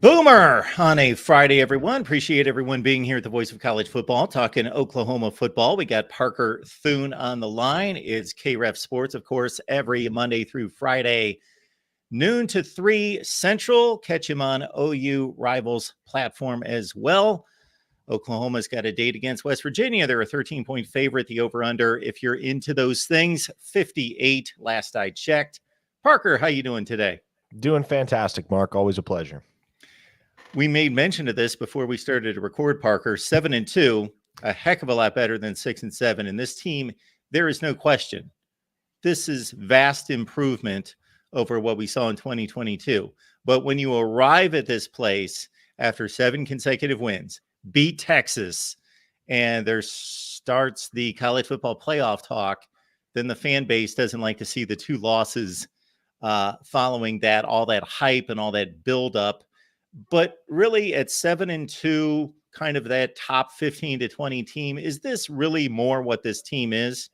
Boomer on a Friday, everyone. Appreciate everyone being here at the Voice of College Football, talking Oklahoma football. We got Parker Thune on the line. It's KREF Sports, of course, every Monday through Friday, noon to 3 Central. Catch him on OU Rivals platform as well. Oklahoma's got a date against West Virginia. They're a 13-point favorite. The over-under, if you're into those things, 58 last I checked. Parker, how you doing today? Doing fantastic, Mark. Always a pleasure. We made mention of this before we started to record, Parker. 7-2, a heck of a lot better than 6-7. And this team, there is no question, this is vast improvement over what we saw in 2022. But when you arrive at this place after 7 consecutive wins, beat Texas, and there starts the college football playoff talk, then the fan base doesn't like to see the 2 losses following that, all that hype and all that buildup. But really at 7-2, kind of that top 15 to 20 team, is this really more what this team is?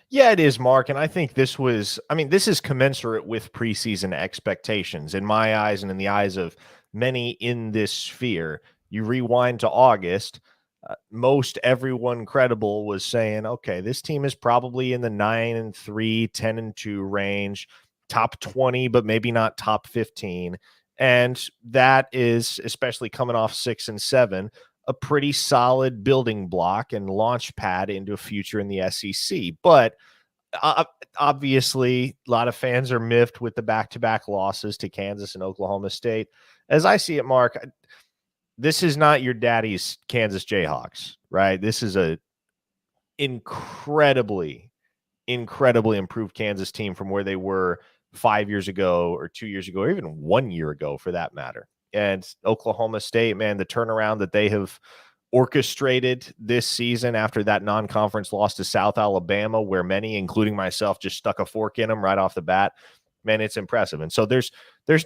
Yeah, it is, Mark. And I think this is commensurate with preseason expectations in my eyes and in the eyes of many in this sphere. You rewind to August, most everyone credible was saying, okay, this team is probably in the 9-3, 10-2 range, top 20, but maybe not top 15. And that is, especially coming off 6-7, a pretty solid building block and launch pad into a future in the SEC. But obviously, a lot of fans are miffed with the back-to-back losses to Kansas and Oklahoma State. As I see it, Mark, this is not your daddy's Kansas Jayhawks, right? This is a incredibly improved Kansas team from where they were 5 years ago or 2 years ago, or even 1 year ago for that matter. And Oklahoma State, man, the turnaround that they have orchestrated this season after that non-conference loss to South Alabama, where many, including myself, just stuck a fork in them right off the bat, man, it's impressive. And so there's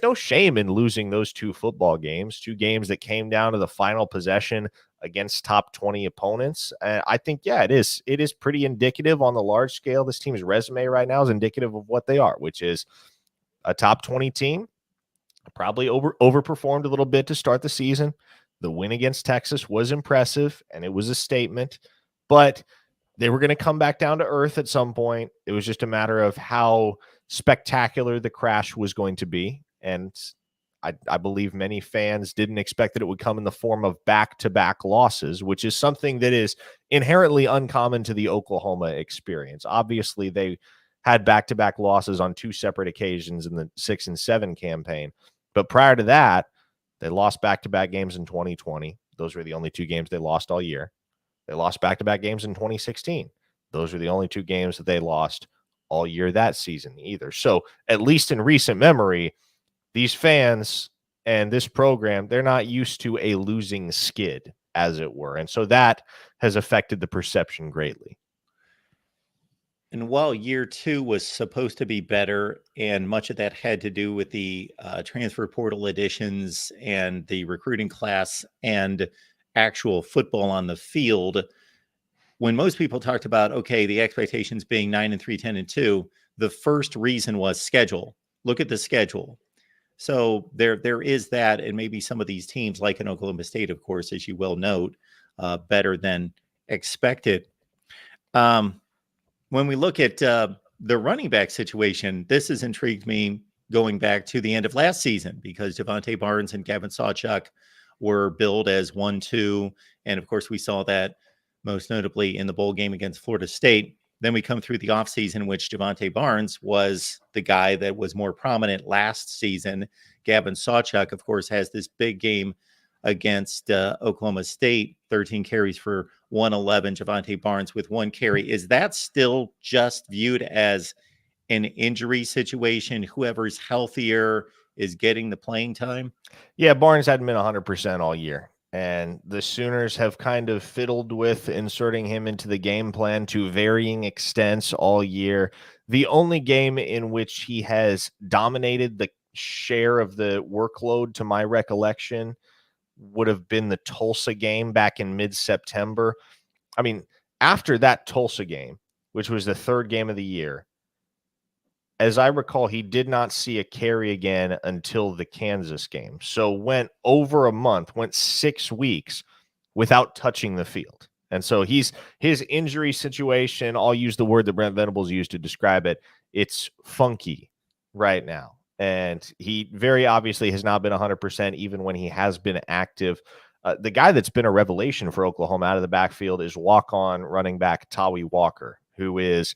no shame in losing those 2 football games, 2 games that came down to the final possession against top 20 opponents. I think, yeah, it is pretty indicative on the large scale. This team's resume right now is indicative of what they are, which is a top 20 team, probably overperformed a little bit to start the season. The win against Texas was impressive, and it was a statement, but they were going to come back down to earth at some point. It was just a matter of how spectacular the crash was going to be. And I believe many fans didn't expect that it would come in the form of back-to-back losses, which is something that is inherently uncommon to the Oklahoma experience. Obviously, they had back-to-back losses on 2 separate occasions in the 6-7 campaign. But prior to that, they lost back-to-back games in 2020. Those were the only 2 games they lost all year. They lost back-to-back games in 2016. Those were the only 2 games that they lost all year that season either. So at least in recent memory, these fans and this program, they're not used to a losing skid, as it were. And so that has affected the perception greatly. And while year 2 was supposed to be better, and much of that had to do with the transfer portal additions and the recruiting class and actual football on the field, when most people talked about, okay, the expectations being 9-3, 10-2, the first reason was schedule. Look at the schedule. So there is that, and maybe some of these teams, like in Oklahoma State, of course, as you well note, better than expected. When we look at the running back situation, this has intrigued me going back to the end of last season, because Javante Barnes and Gavin Sawchuk were billed as 1-2. And of course, we saw that most notably in the bowl game against Florida State. Then we come through the offseason in which Javante Barnes was the guy that was more prominent last season. Gavin Sawchuk, of course, has this big game against Oklahoma State, 13 carries for 111. Javante Barnes with 1 carry. Is that still just viewed as an injury situation? Whoever's healthier is getting the playing time? Yeah, Barnes hadn't been 100% all year. And the Sooners have kind of fiddled with inserting him into the game plan to varying extents all year. The only game in which he has dominated the share of the workload, to my recollection, would have been the Tulsa game back in mid-September. I mean, after that Tulsa game, which was the 3rd game of the year, as I recall, he did not see a carry again until the Kansas game. So went over a month, went 6 weeks without touching the field. And so his injury situation, I'll use the word that Brent Venables used to describe it. It's funky right now. And he very obviously has not been 100% even when he has been active. The guy that's been a revelation for Oklahoma out of the backfield is walk-on running back Tawi Walker, who is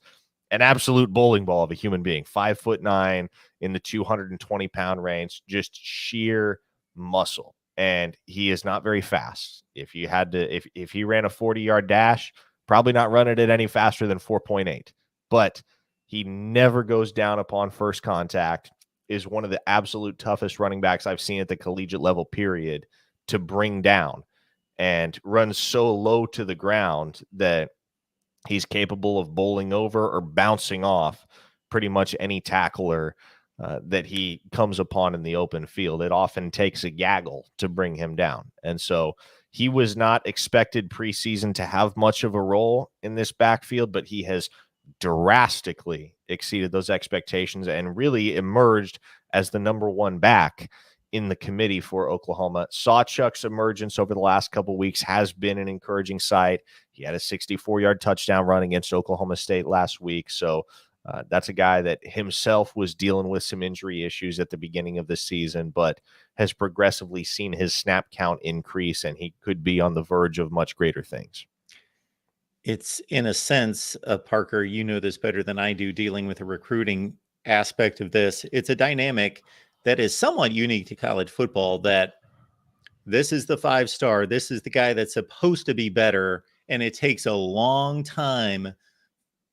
an absolute bowling ball of a human being, 5'9" in the 220-pound range, just sheer muscle. And he is not very fast. If you had to, if he ran a 40-yard dash, probably not running it any faster than 4.8. But he never goes down upon first contact, is one of the absolute toughest running backs I've seen at the collegiate level, period, to bring down, and runs so low to the ground that he's capable of bowling over or bouncing off pretty much any tackler that he comes upon in the open field. It often takes a gaggle to bring him down. And so he was not expected preseason to have much of a role in this backfield, but he has drastically exceeded those expectations and really emerged as the number one back in the committee for Oklahoma. Sawchuk's emergence over the last couple of weeks has been an encouraging sight. He had a 64-yard touchdown run against Oklahoma State last week. So that's a guy that himself was dealing with some injury issues at the beginning of the season, but has progressively seen his snap count increase, and he could be on the verge of much greater things. It's, in a sense, Parker, you know this better than I do, dealing with the recruiting aspect of this. It's a dynamic that is somewhat unique to college football, that this is the 5-star, this is the guy that's supposed to be better, and it takes a long time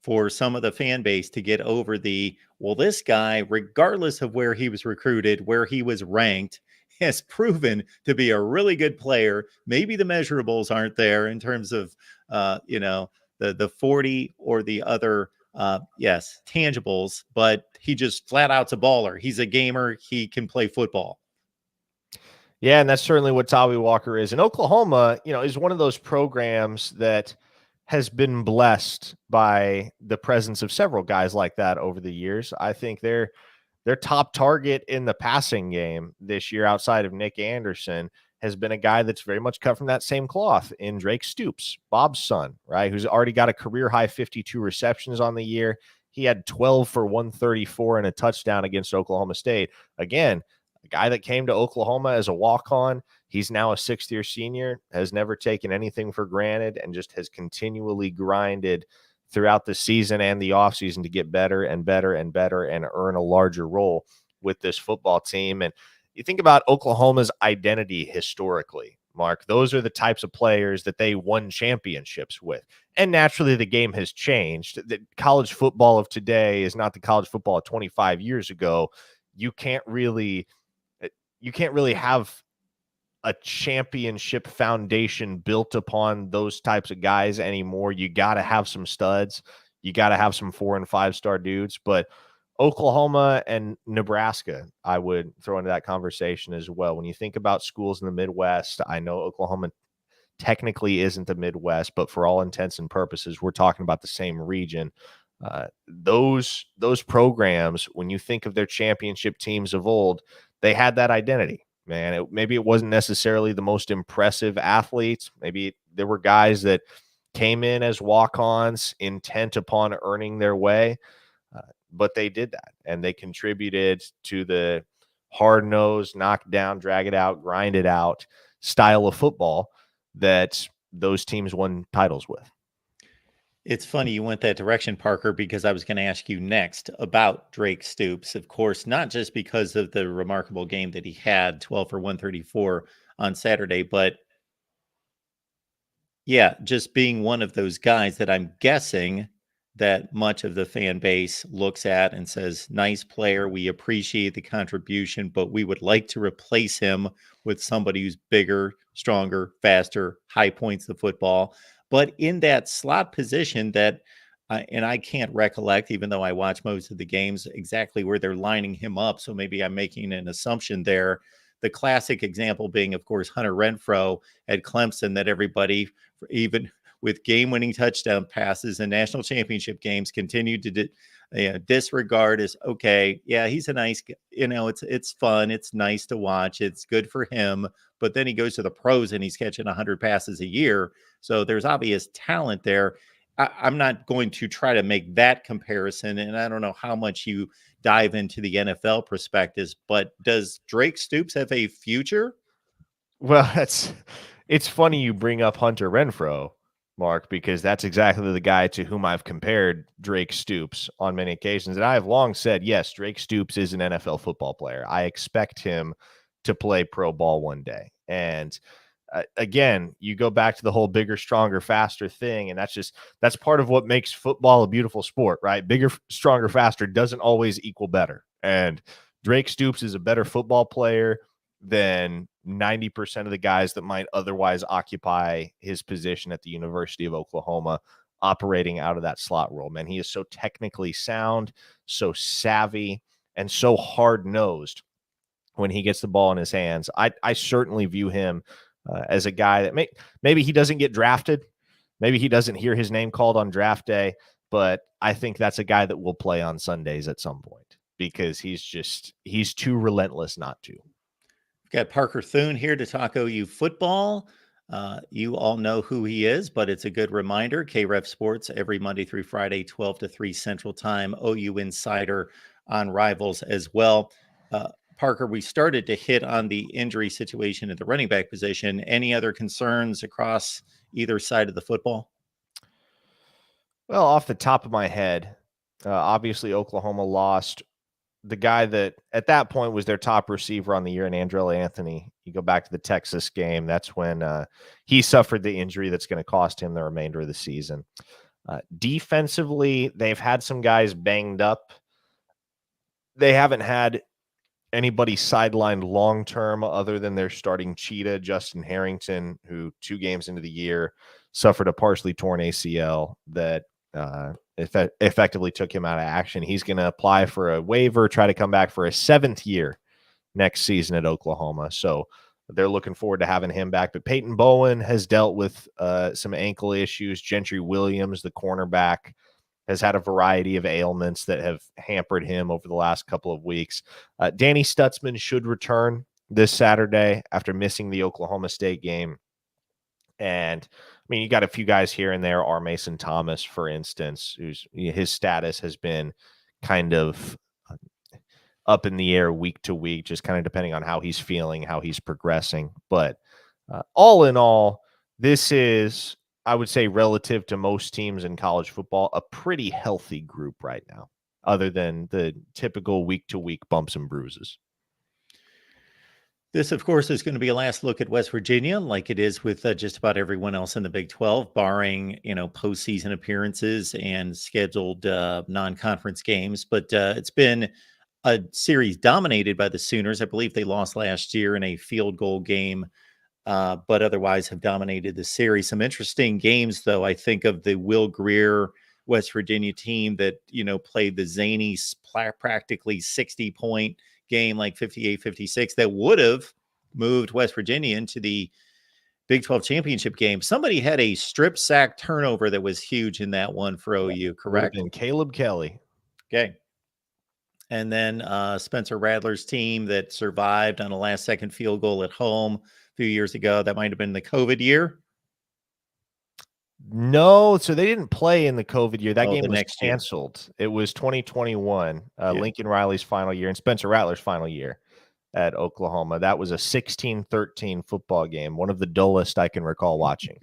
for some of the fan base to get over this guy, regardless of where he was recruited, where he was ranked, has proven to be a really good player. Maybe the measurables aren't there in terms of, the 40 or the other, tangibles, but he just flat out's a baller. He's a gamer. He can play football. Yeah, and that's certainly what Tawi Walker is. And Oklahoma, is one of those programs that has been blessed by the presence of several guys like that over the years. I think their top target in the passing game this year, outside of Nick Anderson, has been a guy that's very much cut from that same cloth in Drake Stoops, Bob's son, right? Who's already got a career high 52 receptions on the year. He had 12 for 134 and a touchdown against Oklahoma State. Again, a guy that came to Oklahoma as a walk-on. He's now a sixth-year senior, has never taken anything for granted, and just has continually grinded throughout the season and the offseason to get better and better and better and earn a larger role with this football team. And you think about Oklahoma's identity historically, Mark, those are the types of players that they won championships with. And naturally, the game has changed. The college football of today is not the college football of 25 years ago. You can't really have a championship foundation built upon those types of guys anymore. You got to have some studs. You got to have some 4- and 5-star dudes. But Oklahoma and Nebraska, I would throw into that conversation as well. When you think about schools in the Midwest, I know Oklahoma technically isn't the Midwest, but for all intents and purposes, we're talking about the same region. Those programs, when you think of their championship teams of old, they had that identity. Man, maybe it wasn't necessarily the most impressive athletes. Maybe there were guys that came in as walk-ons, intent upon earning their way, but they did that, and they contributed to the hard-nosed, knock down, drag it out, grind it out style of football that those teams won titles with. It's funny you went that direction, Parker, because I was going to ask you next about Drake Stoops. Of course, not just because of the remarkable game that he had, 12 for 134 on Saturday, but just being one of those guys that I'm guessing that much of the fan base looks at and says, nice player, we appreciate the contribution, but we would like to replace him with somebody who's bigger, stronger, faster, high points the football. But in that slot position that, and I can't recollect, even though I watch most of the games, exactly where they're lining him up. So maybe I'm making an assumption there. The classic example being, of course, Hunter Renfrow at Clemson, that everybody, even with game-winning touchdown passes in national championship games, continued to Disregard is okay. Yeah, he's a nice, it's fun. It's nice to watch. It's good for him. But then he goes to the pros and he's catching 100 passes a year. So there's obvious talent there. I'm not going to try to make that comparison. And I don't know how much you dive into the NFL perspectives, but does Drake Stoops have a future? Well, it's funny you bring up Hunter Renfrow, Mark, because that's exactly the guy to whom I've compared Drake Stoops on many occasions. And I have long said, yes, Drake Stoops is an NFL football player. I expect him to play pro ball one day. And again, you go back to the whole bigger, stronger, faster thing. And that's part of what makes football a beautiful sport, right? Bigger, stronger, faster doesn't always equal better. And Drake Stoops is a better football player than 90% of the guys that might otherwise occupy his position at the University of Oklahoma operating out of that slot role. Man, he is so technically sound, so savvy, and so hard-nosed when he gets the ball in his hands. I certainly view him as a guy that maybe he doesn't get drafted. Maybe he doesn't hear his name called on draft day, but I think that's a guy that will play on Sundays at some point because he's too relentless not to. We've got Parker Thune here to talk OU football. You all know who he is, but it's a good reminder. KREF Sports every Monday through Friday, 12 to 3 Central Time. OU Insider on Rivals as well. Parker, we started to hit on the injury situation at the running back position. Any other concerns across either side of the football? Well, off the top of my head, obviously Oklahoma lost the guy that at that point was their top receiver on the year in Andrell Anthony. You go back to the Texas game. That's when he suffered the injury that's going to cost him the remainder of the season. Defensively, they've had some guys banged up. They haven't had anybody sidelined long-term other than their starting cheetah, Justin Harrington, who 2 games into the year suffered a partially torn ACL that effectively took him out of action. He's going to apply for a waiver, try to come back for a 7th year next season at Oklahoma. So they're looking forward to having him back. But Peyton Bowen has dealt with some ankle issues. Gentry Williams, the cornerback, has had a variety of ailments that have hampered him over the last couple of weeks. Danny Stutzman should return this Saturday after missing the Oklahoma State game. And I mean, you got a few guys here and there. R. Mason Thomas, for instance, his status has been kind of up in the air week to week, just kind of depending on how he's feeling, how he's progressing. But all in all, this is, I would say, relative to most teams in college football, a pretty healthy group right now, other than the typical week to week bumps and bruises. This, of course, is going to be a last look at West Virginia, like it is with just about everyone else in the Big 12, barring, postseason appearances and scheduled non-conference games. But it's been a series dominated by the Sooners. I believe they lost last year in a field goal game, but otherwise have dominated the series. Some interesting games, though. I think of the Will Grier West Virginia team that, played the zany, practically 60-point game, like 58-56, that would have moved West Virginia into the Big 12 championship game. Somebody had a strip sack turnover that was huge in that one for OU, correct? And Caleb Kelly. Okay. And then Spencer Rattler's team that survived on a last-second field goal at home a few years ago. That might have been the COVID year. No, so they didn't play in the COVID year. That game was next canceled. It was 2021, Lincoln Riley's final year and Spencer Rattler's final year at Oklahoma. That was a 16-13 football game, one of the dullest I can recall watching.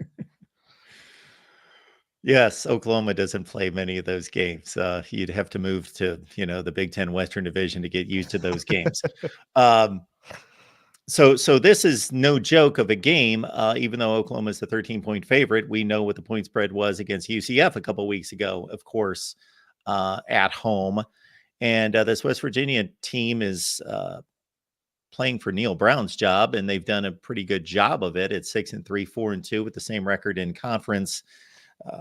Yes, Oklahoma doesn't play many of those games. You'd have to move to, the Big Ten Western Division to get used to those games. So this is no joke of a game, even though Oklahoma is the 13-point favorite. We know what the point spread was against UCF a couple weeks ago, of course, at home. And this West Virginia team is playing for Neil Brown's job, and they've done a pretty good job of it at 6-3, 4-2 with the same record in conference.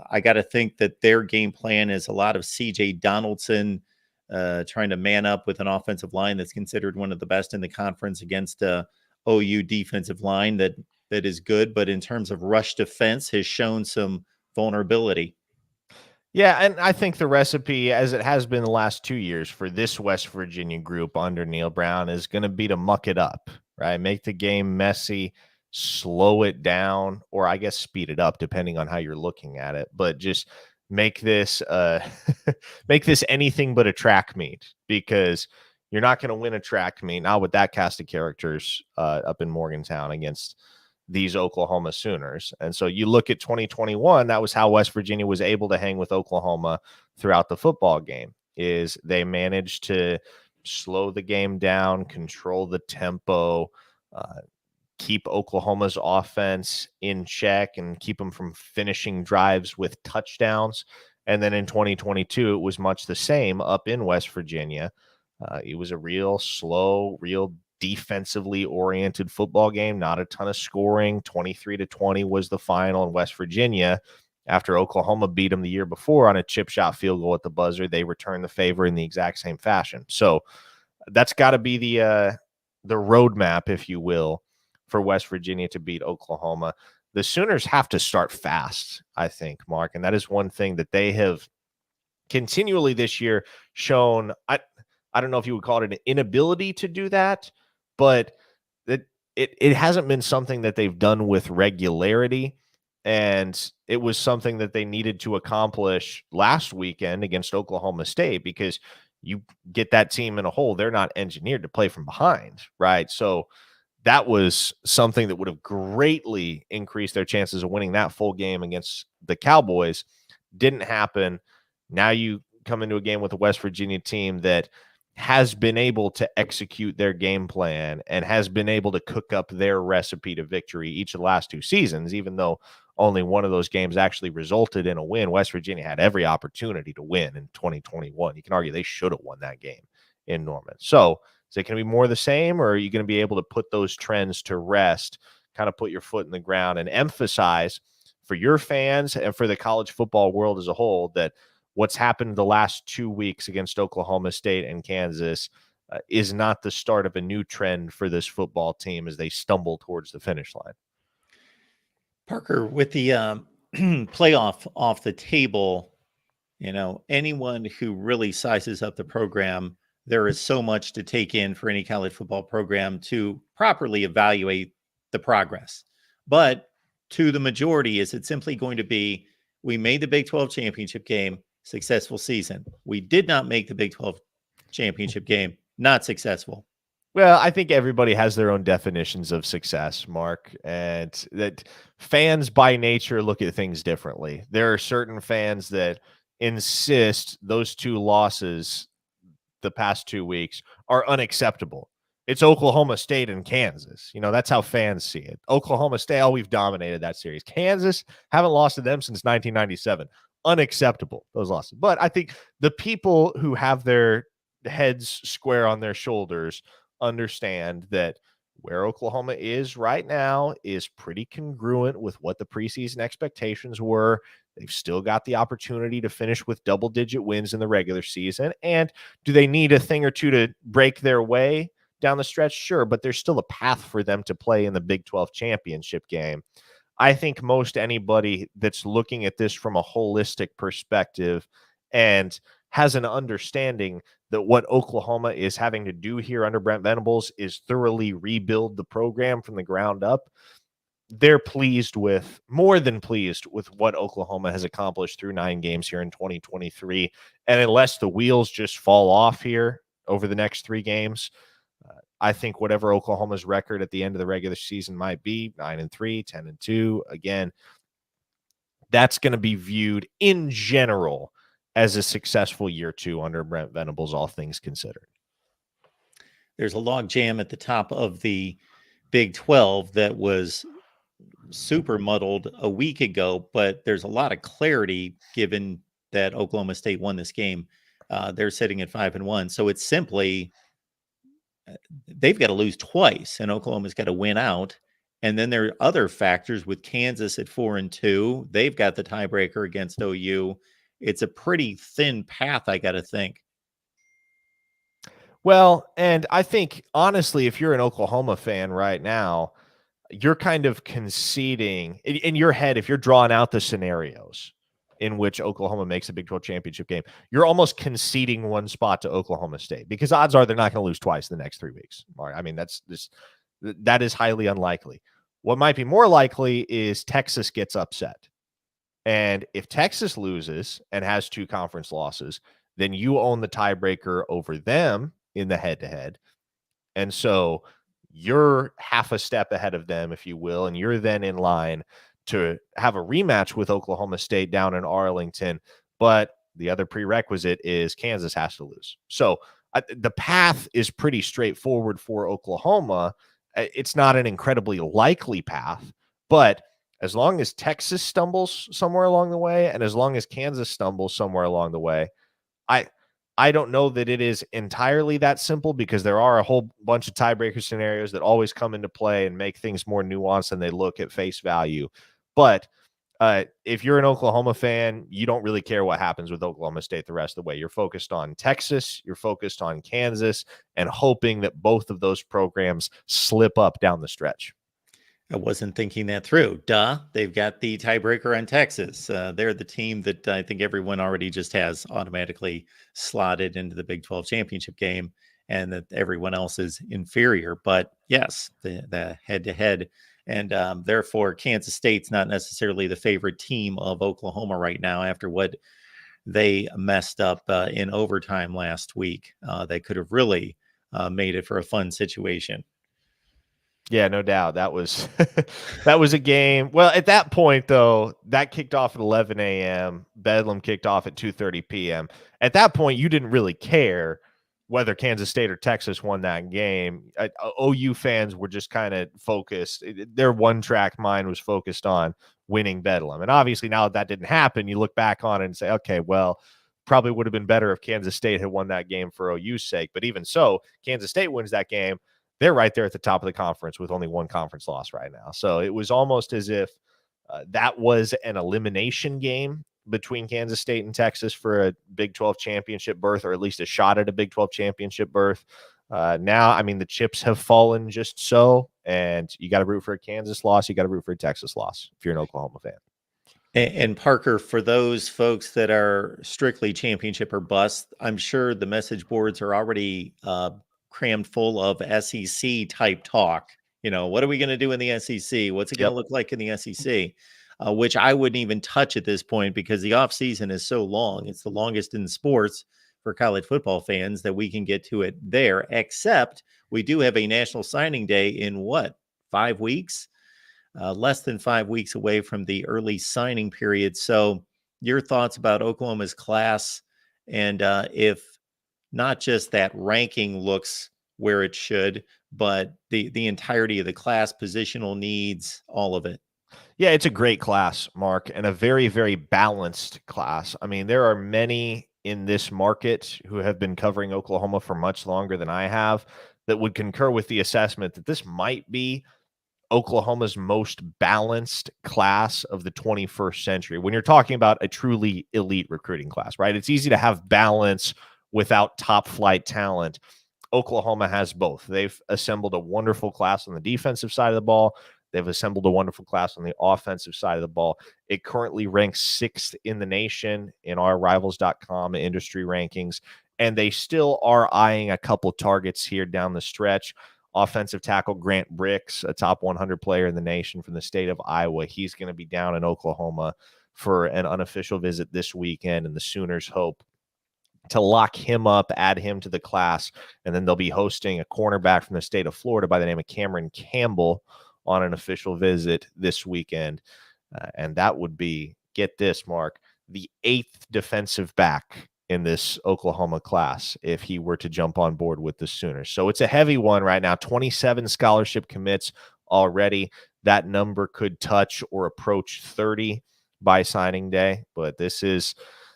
I got to think that their game plan is a lot of C.J. Donaldson trying to man up with an offensive line that's considered one of the best in the conference against a OU defensive line that is good, but in terms of rush defense has shown some vulnerability. Yeah, and I think the recipe, as it has been the last 2 years for this West Virginia group under Neil Brown, is going to be to muck it up, right? Make the game messy, slow it down, or I guess speed it up, depending on how you're looking at it. But just make this make this anything but a track meet, because you're not going to win a track meet, not with that cast of characters up in Morgantown against these Oklahoma Sooners. And so you look at 2021, that was how West Virginia was able to hang with Oklahoma throughout the football game, is they managed to slow the game down, control the tempo, keep Oklahoma's offense in check and keep them from finishing drives with touchdowns. And then in 2022, it was much the same up in West Virginia. It was a real slow, real defensively oriented football game, not a ton of scoring. 23-20 was the final in West Virginia. After Oklahoma beat them the year before on a chip shot field goal at the buzzer, they returned the favor in the exact same fashion. So that's got to be the roadmap, if you will, for West Virginia to beat Oklahoma. The Sooners have to start fast, I think, Mark, and that is one thing that they have continually this year shown. I don't know if you would call it an inability to do that, but it hasn't been something that they've done with regularity. And it was something that they needed to accomplish last weekend against Oklahoma State, because you get that team in a hole, they're not engineered to play from behind, right? So that was something that would have greatly increased their chances of winning that full game against the Cowboys. Didn't happen. Now you come into a game with a West Virginia team that has been able to execute their game plan and has been able to cook up their recipe to victory each of the last 2 seasons, even though only one of those games actually resulted in a win. West Virginia had every opportunity to win in 2021. You can argue they should have won that game in Norman. So is it going to be more of the same, or are you going to be able to put those trends to rest, kind of put your foot in the ground and emphasize for your fans and for the college football world as a whole that what's happened the last 2 weeks against Oklahoma State and Kansas is not the start of a new trend for this football team as they stumble towards the finish line? Parker, with the playoff off the table, anyone who really sizes up the program, there is so much to take in for any college football program to properly evaluate the progress. But to the majority, is it simply going to be, we made the Big 12 championship game, successful season. We did not make the Big 12 championship game, not successful. Well, I think everybody has their own definitions of success, Mark, and that fans by nature look at things differently. There are certain fans that insist those 2 losses the past 2 weeks are unacceptable. It's Oklahoma State and Kansas. That's how fans see it. Oklahoma State, we've dominated that series. Kansas, haven't lost to them since 1997. Unacceptable, those losses. But I think the people who have their heads square on their shoulders understand that where Oklahoma is right now is pretty congruent with what the preseason expectations were. They've still got the opportunity to finish with double-digit wins in the regular season. And do they need a thing or two to break their way down the stretch? Sure, but there's still a path for them to play in the Big 12 championship game. I think most anybody that's looking at this from a holistic perspective and has an understanding that what Oklahoma is having to do here under Brent Venables is thoroughly rebuild the program from the ground up, they're more than pleased with what Oklahoma has accomplished through 9 games here in 2023. And unless the wheels just fall off here over the next 3 games, I think whatever Oklahoma's record at the end of the regular season might be, 9-3, 10-2, again, that's going to be viewed in general as a successful year 2 under Brent Venables, all things considered. There's a log jam at the top of the Big 12 that was super muddled a week ago, but there's a lot of clarity given that Oklahoma State won this game. They're sitting at 5-1. So it's simply, they've got to lose twice and Oklahoma's got to win out. And then there are other factors with Kansas at 4-2. They've got the tiebreaker against OU. It's a pretty thin path, I got to think. Well, and I think, honestly, if you're an Oklahoma fan right now, you're kind of conceding in your head, if you're drawing out the scenarios in which Oklahoma makes a Big 12 championship game, you're almost conceding one spot to Oklahoma State because odds are they're not going to lose twice in the next 3 weeks. I mean, that is highly unlikely. What might be more likely is Texas gets upset. And if Texas loses and has 2 conference losses, then you own the tiebreaker over them in the head-to-head. And so you're half a step ahead of them, if you will, and you're then in line to have a rematch with Oklahoma State down in Arlington. But the other prerequisite is Kansas has to lose. So the path is pretty straightforward for Oklahoma. It's not an incredibly likely path, but as long as Texas stumbles somewhere along the way, and as long as Kansas stumbles somewhere along the way, I don't know that it is entirely that simple, because there are a whole bunch of tiebreaker scenarios that always come into play and make things more nuanced than they look at face value. But if you're an Oklahoma fan, you don't really care what happens with Oklahoma State the rest of the way. You're focused on Texas, you're focused on Kansas, and hoping that both of those programs slip up down the stretch. I wasn't thinking that through. They've got the tiebreaker on Texas. They're the team that I think everyone already just has automatically slotted into the Big 12 championship game, and that everyone else is inferior. But yes, the head-to-head, and therefore Kansas State's not necessarily the favorite team of Oklahoma right now after what they messed up in overtime last week. They could have really made it for a fun situation. Yeah, no doubt. That was that was a game. Well, at that point, though, that kicked off at 11 a.m. Bedlam kicked off at 2:30 p.m. At that point, you didn't really care whether Kansas State or Texas won that game. OU fans were just kind of focused. Their one-track mind was focused on winning Bedlam. And obviously, now that didn't happen, you look back on it and say, okay, well, probably would have been better if Kansas State had won that game for OU's sake. But even so, Kansas State wins that game. They're right there at the top of the conference with only 1 conference loss right now. So it was almost as if that was an elimination game between Kansas State and Texas for a Big 12 championship berth, or at least a shot at a Big 12 championship berth. Now, I mean, the chips have fallen just so, and you got to root for a Kansas loss. You got to root for a Texas loss if you're an Oklahoma fan. And Parker, for those folks that are strictly championship or bust, I'm sure the message boards are already crammed full of SEC type talk. You know, what are we going to do in the SEC? What's it going to look like in the SEC? Which I wouldn't even touch at this point, because the offseason is so long. It's the longest in sports for college football fans that we can get to it there, except we do have a national signing day in 5 weeks? Less than 5 weeks away from the early signing period. So your thoughts about Oklahoma's class, and if not just that ranking looks where it should, but the entirety of the class, positional needs, all of it. Yeah, it's a great class, Mark, and a very, very balanced class. I mean, there are many in this market who have been covering Oklahoma for much longer than I have that would concur with the assessment that this might be Oklahoma's most balanced class of the 21st century. When you're talking about a truly elite recruiting class, right? It's easy to have balance without top flight talent. Oklahoma has both. They've assembled a wonderful class on the defensive side of the ball. They've assembled a wonderful class on the offensive side of the ball. It currently ranks 6th in the nation in our Rivals.com industry rankings, and they still are eyeing a couple targets here down the stretch. Offensive tackle Grant Bricks, a top 100 player in the nation from the state of Iowa. He's going to be down in Oklahoma for an unofficial visit this weekend, and the Sooners hope to lock him up, add him to the class, and then they'll be hosting a cornerback from the state of Florida by the name of Cameron Campbell on an official visit this weekend. And that would be, get this, Mark, the 8th defensive back in this Oklahoma class if he were to jump on board with the Sooners. So it's a heavy one right now. 27 scholarship commits already. That number could touch or approach 30 by signing day, but this is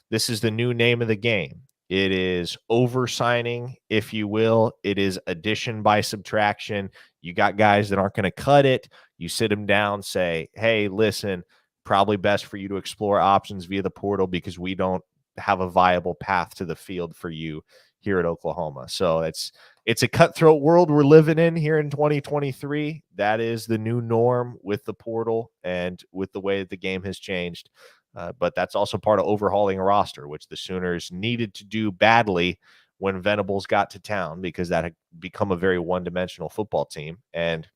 the new name of the game. It is over-signing, if you will. It is addition by subtraction. You got guys that aren't going to cut it. You sit them down, say, hey, listen, probably best for you to explore options via the portal because we don't have a viable path to the field for you here at Oklahoma. So it's a cutthroat world we're living in here in 2023. That is the new norm with the portal and with the way that the game has changed. But that's also part of overhauling a roster, which the Sooners needed to do badly when Venables got to town, because that had become a very one-dimensional football team. And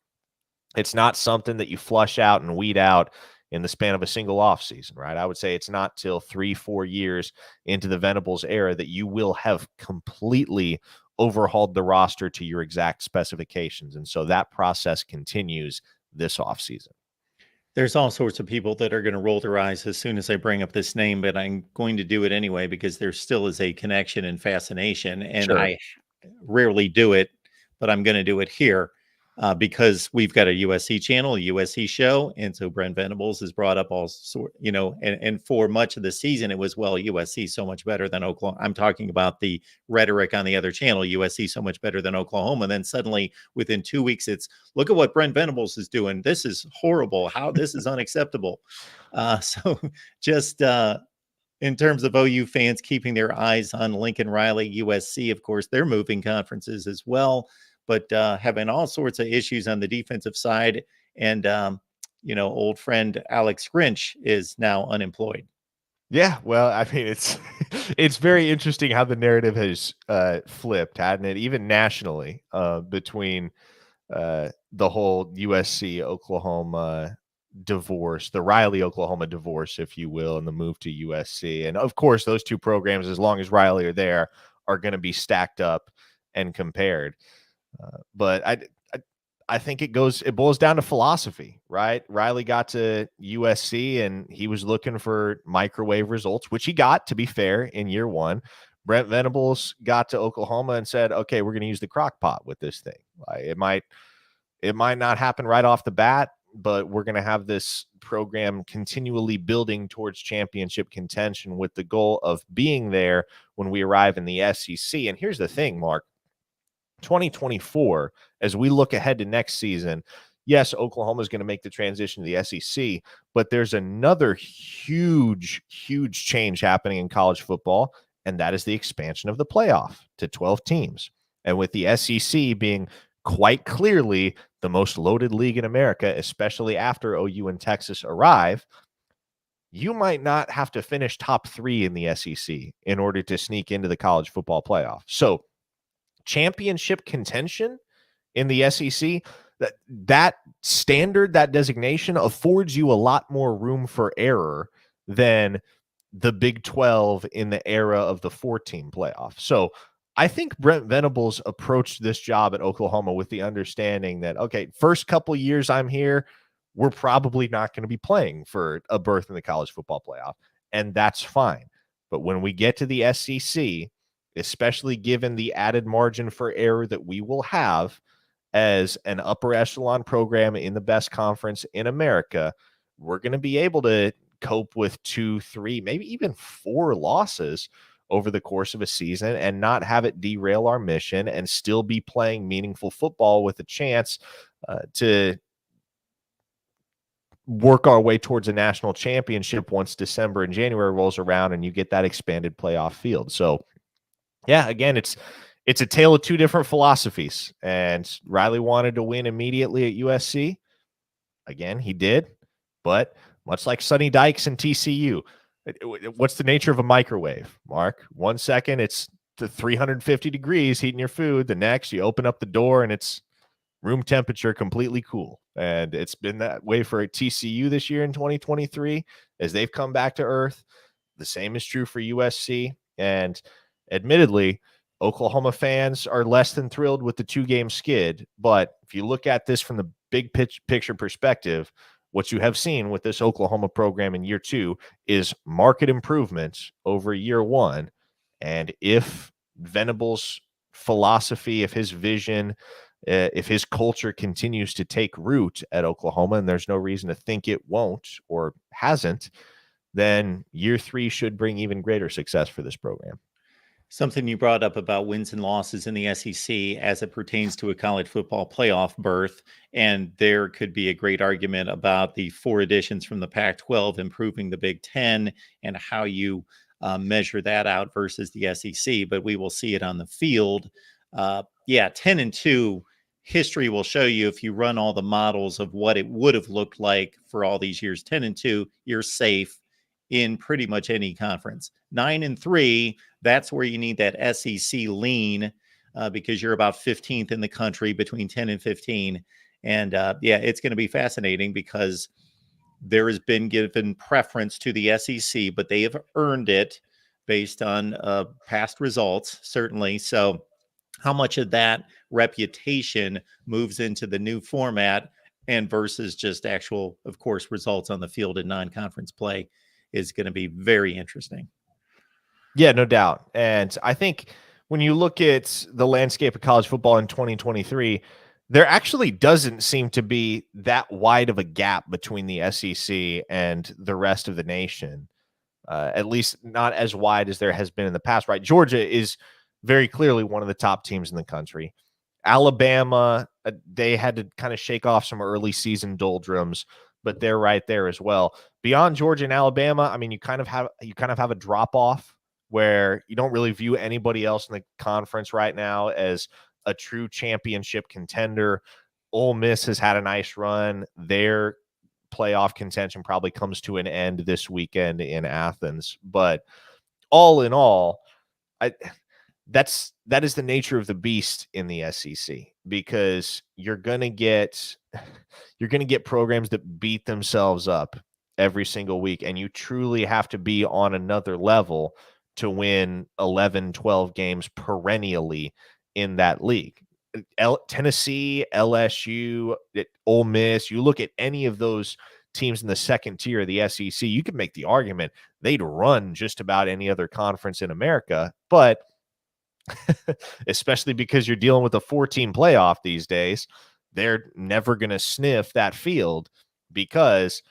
it's not something that you flush out and weed out in the span of a single offseason, right? I would say it's not till 3-4 years into the Venables era that you will have completely overhauled the roster to your exact specifications. And so that process continues this offseason. There's all sorts of people that are going to roll their eyes as soon as I bring up this name, but I'm going to do it anyway because there still is a connection and fascination. And Sure. I rarely do it, but I'm going to do it here because we've got a USC channel, a USC show. And so Brent Venables has brought up all sort, and for much of the season, it was, well, USC so much better than Oklahoma. I'm talking about the rhetoric on the other channel, USC so much better than Oklahoma. And then suddenly within 2 weeks, it's, look at what Brent Venables is doing. This is horrible. How this is unacceptable. So just in terms of OU fans keeping their eyes on Lincoln Riley, USC, of course, they're moving conferences as well, but having all sorts of issues on the defensive side. And, old friend Alex Grinch is now unemployed. Yeah, well, I mean, it's very interesting how the narrative has flipped, hadn't it? Even nationally, between the whole USC Oklahoma divorce, the Riley Oklahoma divorce, if you will, and the move to USC. And of course, those two programs, as long as Riley are there, are going to be stacked up and compared. But I think it boils down to philosophy, right? Riley got to USC and he was looking for microwave results, which he got, to be fair, in year one. Brent Venables got to Oklahoma and said, okay, we're going to use the crock pot with this thing. It might not happen right off the bat, but we're going to have this program continually building towards championship contention with the goal of being there when we arrive in the SEC. And here's the thing, Mark. 2024, as we look ahead to next season, yes, Oklahoma is going to make the transition to the SEC, but there's another huge change happening in college football, and that is the expansion of the playoff to 12 teams. And with the SEC being quite clearly the most loaded league in America, especially after OU and Texas arrive, you might not have to finish top 3 in the SEC in order to sneak into the college football playoff. So championship contention in the SEC, that standard, that designation affords you a lot more room for error than the Big 12 in the era of the 4-team playoff. So I think Brent Venables approached this job at Oklahoma with the understanding that, okay, first couple years I'm here, we're probably not going to be playing for a berth in the college football playoff, and that's fine. But when we get to the SEC, especially given the added margin for error that we will have as an upper echelon program in the best conference in America, we're going to be able to cope with 2, 3, maybe even 4 losses over the course of a season and not have it derail our mission and still be playing meaningful football with a chance to work our way towards a national championship once December and January rolls around and you get that expanded playoff field. So yeah, again, it's a tale of two different philosophies. And Riley wanted to win immediately at USC. Again, he did. But much like Sonny Dykes and TCU, what's the nature of a microwave, Mark? 1 second, it's to 350 degrees heating your food. The next, you open up the door and it's room temperature, completely cool. And it's been that way for TCU this year in 2023 as they've come back to earth. The same is true for USC. And admittedly, Oklahoma fans are less than thrilled with the 2-game skid. But if you look at this from the big picture perspective, what you have seen with this Oklahoma program in year 2 is market improvements over year 1. And if Venables' philosophy, if his vision, if his culture continues to take root at Oklahoma, and there's no reason to think it won't or hasn't, then year 3 should bring even greater success for this program. Something you brought up about wins and losses in the SEC as it pertains to a college football playoff berth. And there could be a great argument about the 4 additions from the Pac-12 improving the Big Ten and how you measure that out versus the SEC. But we will see it on the field. 10-2, history will show you if you run all the models of what it would have looked like for all these years. 10-2, you're safe in pretty much any conference. 9-3, that's where you need that SEC lean because you're about 15th in the country between 10 and 15. And yeah, it's going to be fascinating because there has been given preference to the SEC, but they have earned it based on past results, certainly. So how much of that reputation moves into the new format and versus just actual, of course, results on the field in non-conference play is going to be very interesting. Yeah, no doubt. And I think when you look at the landscape of college football in 2023, there actually doesn't seem to be that wide of a gap between the SEC and the rest of the nation. At least not as wide as there has been in the past, right? Georgia is very clearly one of the top teams in the country. Alabama, they had to kind of shake off some early season doldrums, but they're right there as well. Beyond Georgia and Alabama, I mean, you kind of have a drop off where you don't really view anybody else in the conference right now as a true championship contender. Ole Miss has had a nice run. Their playoff contention probably comes to an end this weekend in Athens. But all in all, that is the nature of the beast in the SEC, because you're gonna get programs that beat themselves up every single week, and you truly have to be on another level to win 11, 12 games perennially in that league. Tennessee, LSU, Ole Miss, you look at any of those teams in the second tier of the SEC, you could make the argument they'd run just about any other conference in America. But especially because you're dealing with a 4-team playoff these days, they're never going to sniff that field because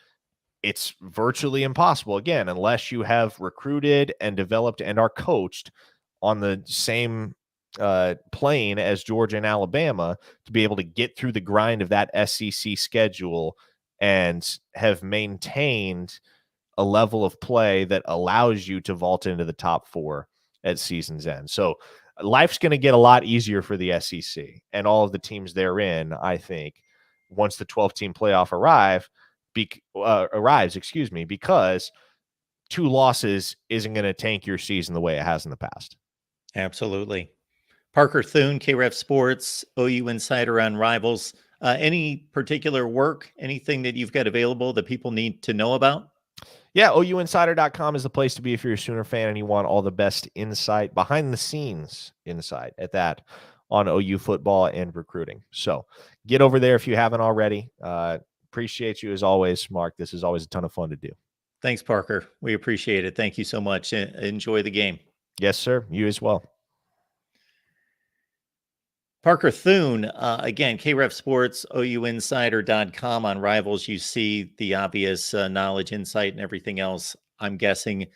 it's virtually impossible, again, unless you have recruited and developed and are coached on the same plane as Georgia and Alabama, to be able to get through the grind of that SEC schedule and have maintained a level of play that allows you to vault into the top 4 at season's end. So life's going to get a lot easier for the SEC and all of the teams therein, I think, once the 12-team playoff arrives, because 2 losses isn't going to tank your season the way it has in the past. Absolutely. Parker Thune, KREF Sports, OU Insider on Rivals. Any particular work, anything that you've got available that people need to know about? Yeah, OUinsider.com is the place to be if you're a Sooner fan and you want all the best insight, behind the scenes insight at that on OU football and recruiting. So get over there if you haven't already. Appreciate you as always, Mark. This is always a ton of fun to do. Thanks, Parker. We appreciate it. Thank you so much. Enjoy the game. Yes, sir. You as well. Parker Thune, again, KREF Sports, OUinsider.com on Rivals. You see the obvious knowledge, insight, and everything else. I'm guessing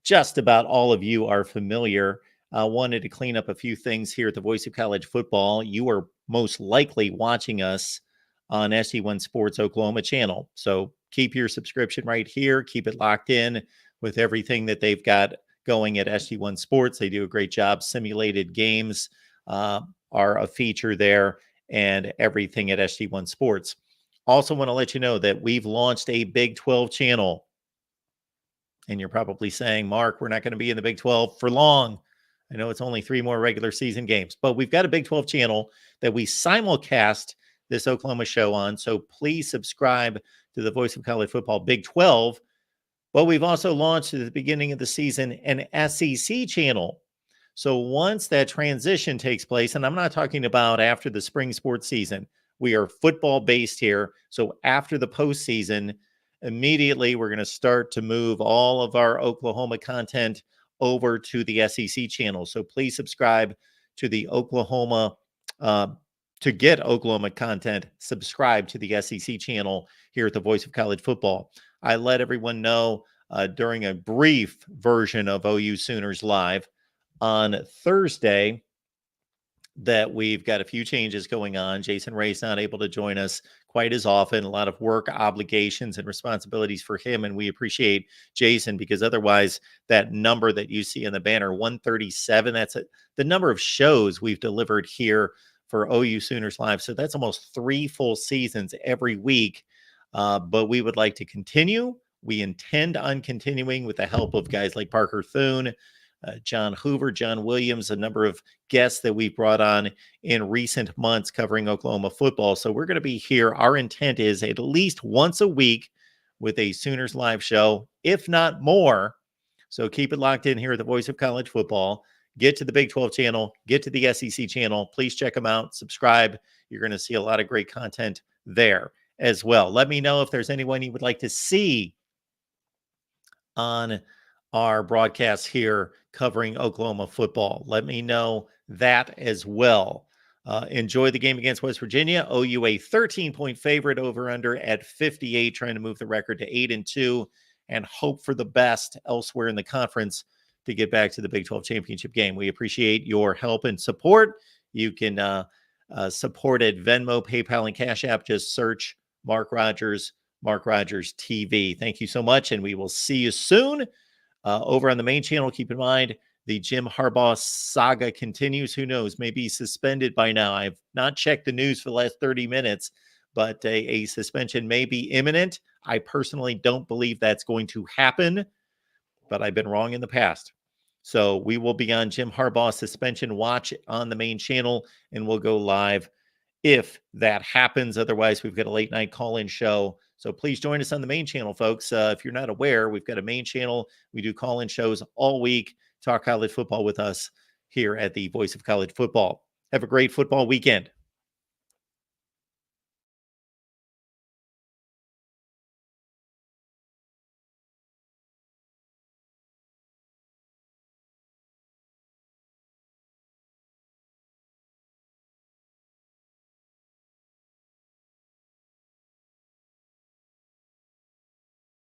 just about all of you are familiar. Wanted to clean up a few things here at the Voice of College Football. You are most likely watching us on SD1 Sports Oklahoma channel. So keep your subscription right here. Keep it locked in with everything that they've got going at SD1 Sports. They do a great job. Simulated games are a feature there, and everything at SD1 Sports. Also want to let you know that we've launched a Big 12 channel. And you're probably saying, Mark, we're not going to be in the Big 12 for long. I know it's only 3 more regular season games, but we've got a Big 12 channel that we simulcast this Oklahoma show on. So please subscribe to the Voice of College Football Big 12. But we've also launched at the beginning of the season an SEC channel. So once that transition takes place, and I'm not talking about after the spring sports season, we are football based here. So after the postseason, immediately we're going to start to move all of our Oklahoma content over to the SEC channel. So please subscribe to the Oklahoma, to get Oklahoma content, subscribe to the SEC channel here at the Voice of College Football. I let everyone know during a brief version of OU Sooners Live on Thursday that we've got a few changes going on. Jason Ray's not able to join us quite as often. A lot of work obligations and responsibilities for him, and we appreciate Jason, because otherwise that number that you see in the banner, 137, that's the number of shows we've delivered here for OU Sooners Live. So that's almost 3 full seasons every week. But we would like to continue We intend on continuing with the help of guys like Parker Thune, John Hoover, John Williams, a number of guests that we brought on in recent months covering Oklahoma football. So we're going to be here. Our intent is at least once a week with a Sooners live show, if not more. So keep it locked in here at the Voice of College Football. Get to the Big 12 channel, get to the SEC channel. Please check them out, subscribe. You're going to see a lot of great content there as well. Let me know if there's anyone you would like to see on our broadcast here covering Oklahoma football. Let me know that as well. Enjoy the game against West Virginia. OU a 13-point favorite, over under at 58, trying to move the record to 8-2 and hope for the best elsewhere in the conference to get back to the Big 12 championship game. We appreciate your help and support. You can support at Venmo, PayPal, and Cash App. Just search Mark Rogers TV. Thank you so much, and we will see you soon over on the main channel. Keep in mind, the Jim Harbaugh saga continues. Who knows? Maybe he's suspended by now. I've not checked the news for the last 30 minutes, but a suspension may be imminent. I personally don't believe that's going to happen, but I've been wrong in the past. So we will be on Jim Harbaugh's suspension watch on the main channel, and we'll go live if that happens. Otherwise, we've got a late night call-in show. So please join us on the main channel, folks. If you're not aware, we've got a main channel. We do call-in shows all week. Talk college football with us here at the Voice of College Football. Have a great football weekend.